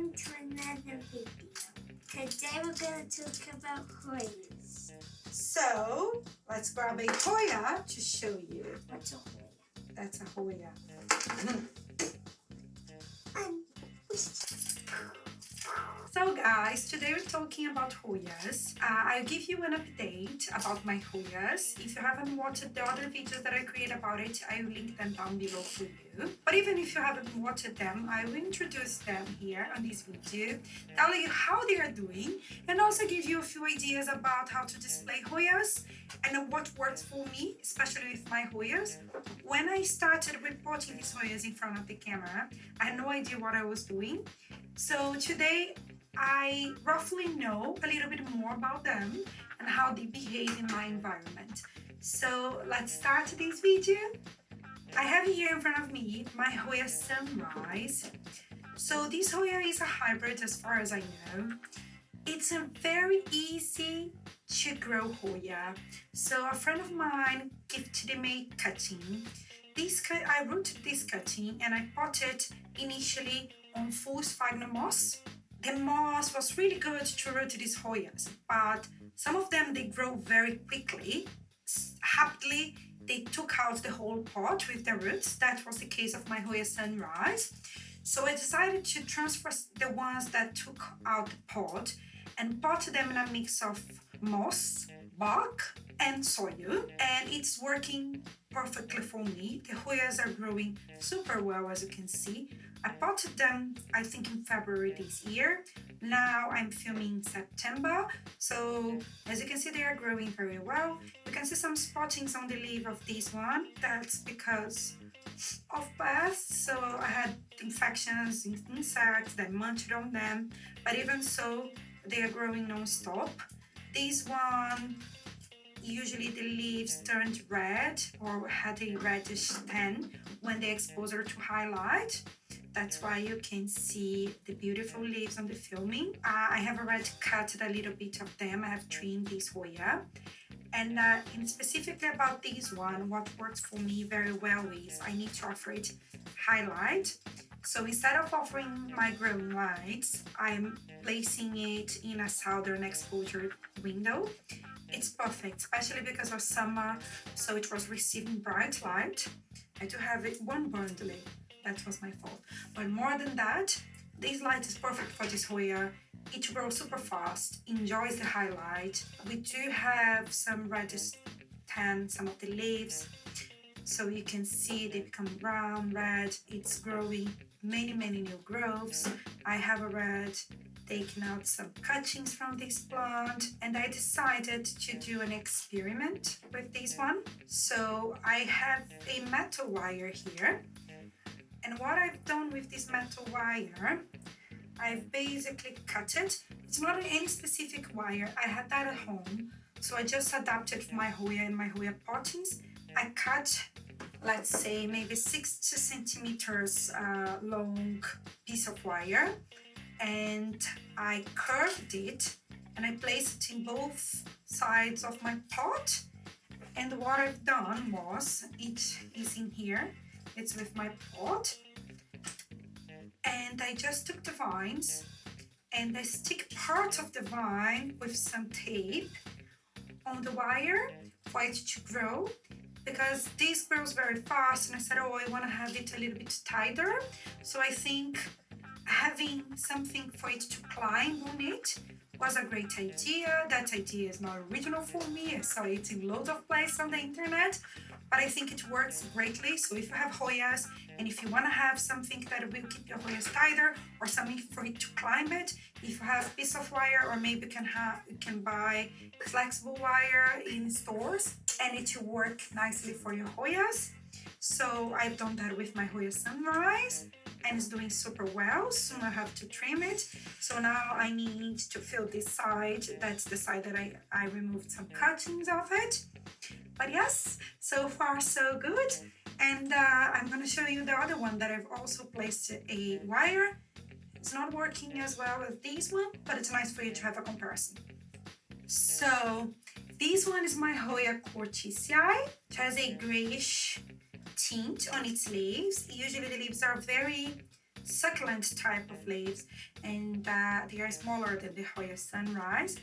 welcome to another video. Today we're going to talk about Hoyas. So, let's grab a Hoya to show you. What's a Hoya? That's a Hoya. So guys, today we're talking about Hoyas. I'll give you an update about my Hoyas. If you haven't watched the other videos that I create about it, I will link them down below for you. But even if you haven't watched them, I will introduce them here on this video, tell you how they are doing, and also give you a few ideas about how to display Hoyas and what works for me, especially with my Hoyas. When I started reporting these Hoyas in front of the camera, I had no idea what I was doing. So today, I roughly know a little bit more about them and how they behave in my environment. So let's start this video. I have here in front of me my Hoya Sunrise. So this Hoya is a hybrid as far as I know. It's a very easy to grow Hoya. So a friend of mine gifted me a cutting. I rooted this cutting and I potted initially on full sphagnum moss. The moss was really good to root these Hoyas, but some of them, they grow very quickly. Happily, they took out the whole pot with the roots. That was the case of my Hoya Sunrise. So I decided to transfer the ones that took out the pot and pot them in a mix of moss, bark, and soil, and it's working perfectly for me. The Hoyas are growing super well, as you can see. I potted them, I think, in February this year. Now I'm filming in September, so as you can see, they are growing very well. You can see some spottings on the leaf of this one. That's because of pests, so I had infections, insects that munched on them, but even so, they are growing non-stop. This one, usually the leaves turned red or had a reddish tan when they expose her to highlight. That's why you can see the beautiful leaves on the filming. I have already cut a little bit of them. I have trimmed this Hoya. And specifically about this one, what works for me very well is I need to offer it highlight. So instead of offering my growing lights, I'm placing it in a southern exposure window. It's perfect, especially because of summer, so it was receiving bright light. I do have it one bundle. That was my fault. But more than that, this light is perfect for this Hoya. It grows super fast, enjoys the highlight. We do have some reddish tan, some of the leaves. So you can see they become brown, red. It's growing many new growths. I have already taken out some cuttings from this plant, and I decided to do an experiment with this one. So I have a metal wire here. And what I've done with this metal wire, I've basically cut it. It's not any specific wire. I had that at home, so I just adapted for my Hoya and my Hoya pottings. I cut, let's say, maybe 60 centimeters long piece of wire, and I curved it and I placed it in both sides of my pot. And what I've done was, it is in here. It's with my pot, and I just took the vines and I stick part of the vine with some tape on the wire for it to grow, because this grows very fast, and I said, oh, I want to have it a little bit tighter. So I think having something for it to climb on it was a great idea. That idea is not original for me. I saw it in loads of places on the internet, but I think it works greatly. So if you have Hoyas and if you want to have something that will keep your Hoyas tighter or something for it to climb it, if you have a piece of wire, or maybe you can buy flexible wire in stores, and it will work nicely for your Hoyas. So I've done that with my Hoya Sunrise, and it's doing super well. Soon I have to trim it. So now I need to fill this side. That's the side that I removed some cuttings of it. But yes, so far so good. And I'm going to show you the other one that I've also placed a wire. It's not working as well as this one, but it's nice for you to have a comparison. So this one is my Hoya Cortisai. It has a grayish tint on its leaves. Usually the leaves are very succulent type of leaves, and they are smaller than the Hoya Sunrise.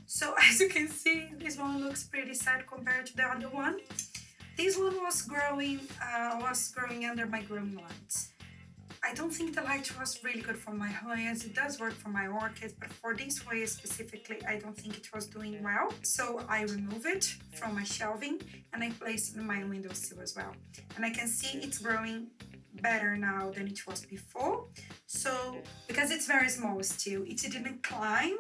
So as you can see, this one looks pretty sad compared to the other one. This one was growing under my growing lights. I don't think the light was really good for my Hoyas. It does work for my orchids, but for this Hoya specifically, I don't think it was doing well. So I removed it from my shelving and I placed it in my windowsill as well. And I can see it's growing better now than it was before. So because it's very small still, it didn't climb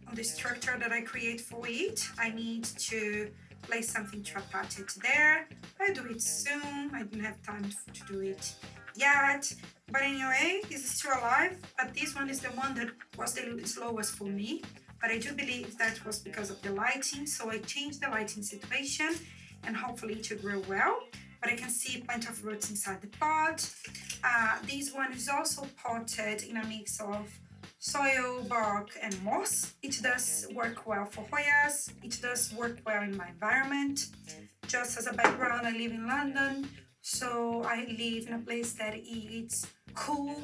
on the structure that I create for it. I need to place something to attach it there. I'll do it soon. I didn't have time to do it yet, but anyway, it's still alive. But this one is the one that was the slowest for me, but I do believe that was because of the lighting. So I changed the lighting situation and hopefully it will grow well. But I can see plenty of roots inside the pot. This one is also potted in a mix of soil, bark and moss. It does work well for Hoyas. It does work well in my environment. Just as a background, I live in London, so I live in a place that is cool,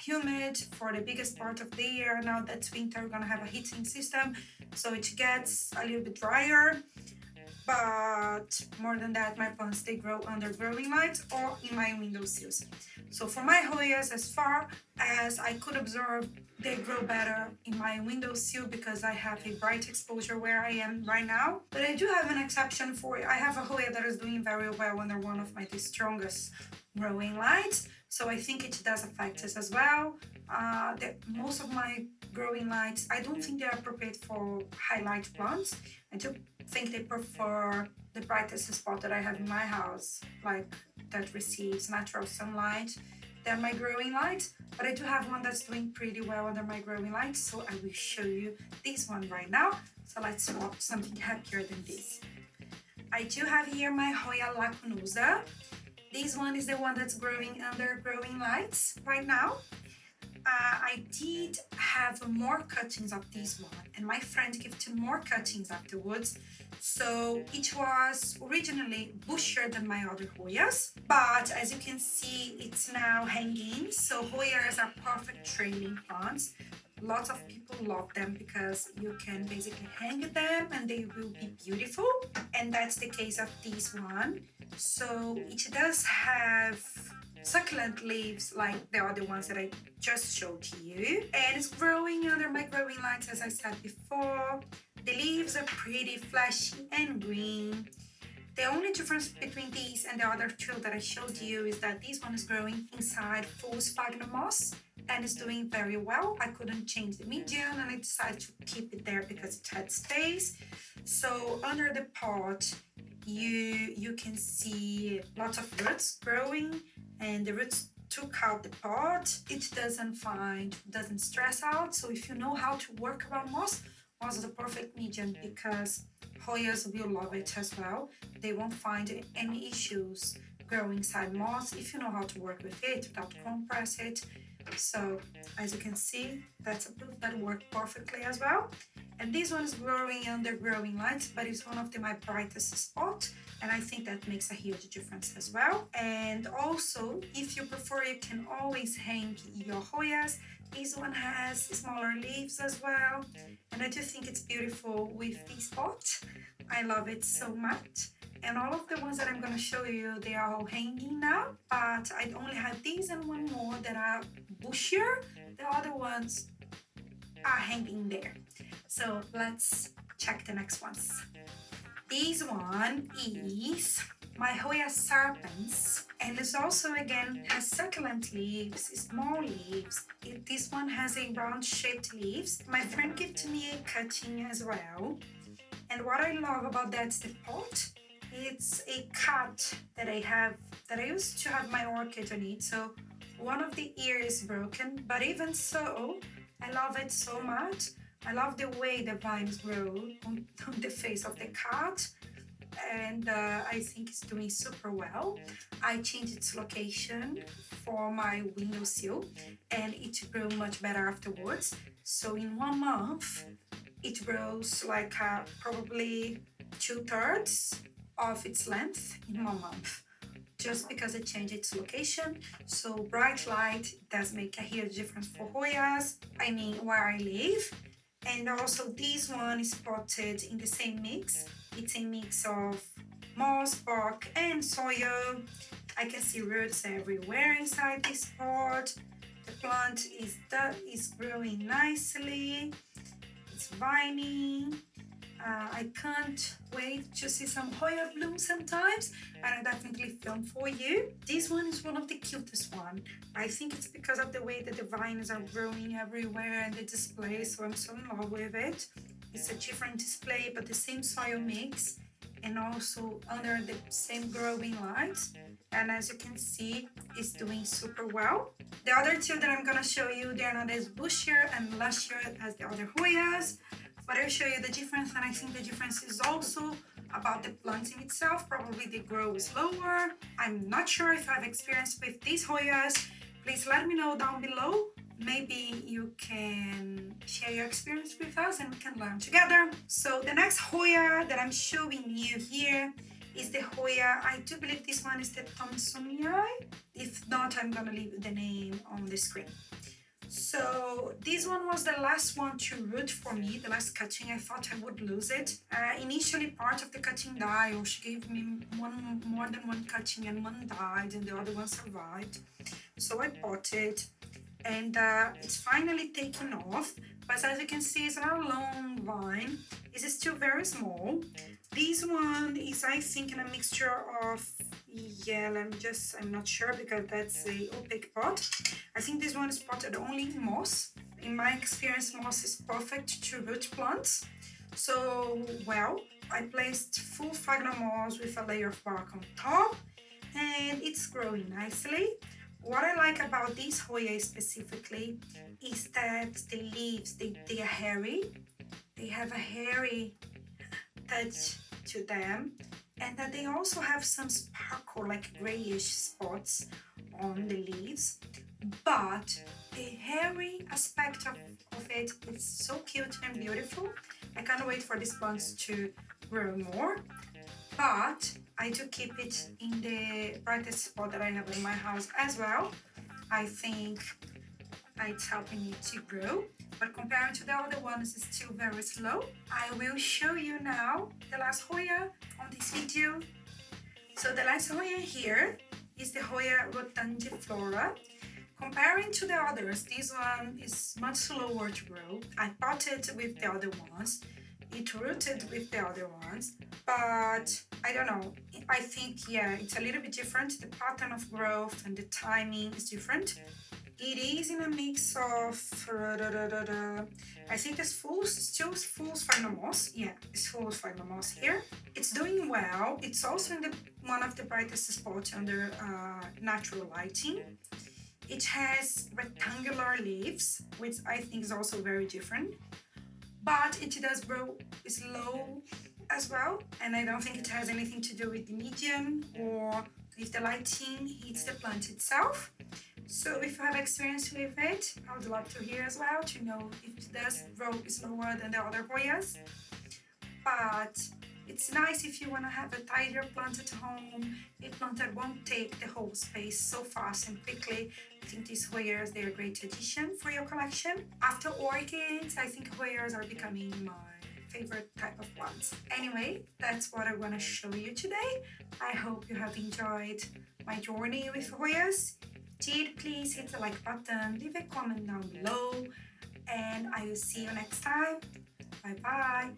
humid for the biggest part of the year. Now that's winter, we're gonna have a heating system, so it gets a little bit drier. But more than that, my plants, they grow under growing lights or in my windowsills. So for my Hoyas, as far as I could observe, they grow better in my windowsill because I have a bright exposure where I am right now. But I do have an exception for it. I have a Hoya that is doing very well under one of my strongest growing lights. So I think it does affect us as well. Most of my growing lights, I don't think they are appropriate for highlight plants. I do think they prefer the brightest spot that I have in my house, like that receives natural sunlight, than my growing light. But I do have one that's doing pretty well under my growing light, so I will show you this one right now. So let's swap something happier than this. I do have here my Hoya lacunosa. This one is the one that's growing under growing lights right now. I did have more cuttings of this one, and my friend gifted more cuttings afterwards. So it was originally bushier than my other Hoyas, but as you can see, it's now hanging. So Hoyas are perfect trailing plants. Lots of people love them because you can basically hang them and they will be beautiful. And that's the case of this one. So it does have succulent leaves like the other ones that I just showed to you, and it's growing under my growing lights, as I said before. The leaves are pretty fleshy and green. The only difference between these and the other two that I showed you is that this one is growing inside full sphagnum moss and is doing very well. I couldn't change the medium and I decided to keep it there because it had space. So under the pot you can see lots of roots growing, and the roots took out the pot. It doesn't stress out. So if you know how to work around moss is the perfect medium because Hoyas will love it as well. They won't find any issues growing inside moss if you know how to work with it without compress it. So as you can see, that's a proof that worked perfectly as well. And this one is growing under growing lights, but it's one of my brightest spots, and I think that makes a huge difference as well. And also, if you prefer, you can always hang your Hoyas. This one has smaller leaves as well, and I do think it's beautiful with this pot. I love it so much. And all of the ones that I'm going to show you, they are all hanging now, but I only have these and one more that are bushier. The other ones are hanging there. So let's check the next ones. This one is my Hoya Serpens, and it also again has succulent leaves, small leaves. This one has a round shaped leaves. My friend gave me a cutting as well, and what I love about that's the pot. It's a cut that I used to have my orchid on it, so one of the ears is broken, but even so, I love it so much. I love the way the vines grow on the face of the cut, and I think it's doing super well. I changed its location for my windowsill, and it grew much better afterwards. So in 1 month, it grows like probably 2/3 of its length in 1 month. just because it changed its location. So bright light does make a huge difference for Hoyas, I mean where I live. And also this one is potted in the same mix. It's a mix of moss, bark and soil. I can see roots everywhere inside this pot. The plant is growing nicely. It's viney. I can't wait to see some Hoya bloom sometimes, and I definitely film for you. This one is one of the cutest one. I think it's because of the way that the vines are growing everywhere and the display, so I'm so in love with it. It's a different display, but the same soil mix and also under the same growing lights. And as you can see, it's doing super well. The other two that I'm gonna show you, they're not as bushier and lusher as the other Hoyas, but I'll show you the difference, and I think the difference is also about the planting itself. Probably they grow slower. I'm not sure if I've experienced with these Hoyas. Please let me know down below. Maybe you can share your experience with us and we can learn together. So the next Hoya that I'm showing you here is the Hoya, I do believe this one is the thomsonii. If not, I'm gonna leave the name on the screen. So this one was the last one to root for me, the last cutting. I thought I would lose it. Initially part of the cutting died, or she gave me more than one cutting and one died and the other one survived. So I potted and it's finally taken off. But as you can see, it's not a long vine. It's still very small. This one is, I think, in a mixture of, yeah, I'm not sure because that's a opaque pot. I think this one is potted only in moss. In my experience, moss is perfect to root plants. So, well, I placed full sphagnum moss with a layer of bark on top, and it's growing nicely. What I like about these Hoya specifically is that the leaves, they are hairy. They have a hairy touch to them, and that they also have some sparkle, like grayish spots on the leaves. But the hairy aspect of it is so cute and beautiful. I can't wait for these plants to grow more. But I do keep it in the brightest spot that I have in my house as well. I think it's helping it to grow, but compared to the other ones, it's still very slow. I will show you now the last Hoya on this video. So the last Hoya here is the Hoya Rotundiflora. Comparing to the others, this one is much slower to grow. I potted with the other ones. It rooted with the other ones, but I don't know. I think, yeah, it's a little bit different. The pattern of growth and the timing is different. It is in a mix of, I think it's still full sphagnum moss. Yeah, it's full sphagnum moss here. It's doing well. It's also in one of the brightest spots under natural lighting. It has rectangular leaves, which I think is also very different. But it does grow slow as well, and I don't think it has anything to do with the medium or if the lighting hits the plant itself. So if you have experience with it, I would love to hear as well, to know if it does grow slower than the other Hoyas. But it's nice if you want to have a tidier plant at home, a plant that won't take the whole space so fast and quickly. I think these Hoyas, they're a great addition for your collection. After orchids, I think Hoyas are becoming my favorite type of plants. Anyway, that's what I want to show you today. I hope you have enjoyed my journey with Hoyas. Did please hit the like button, leave a comment down below, and I will see you next time. Bye bye.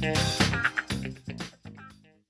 Thank you.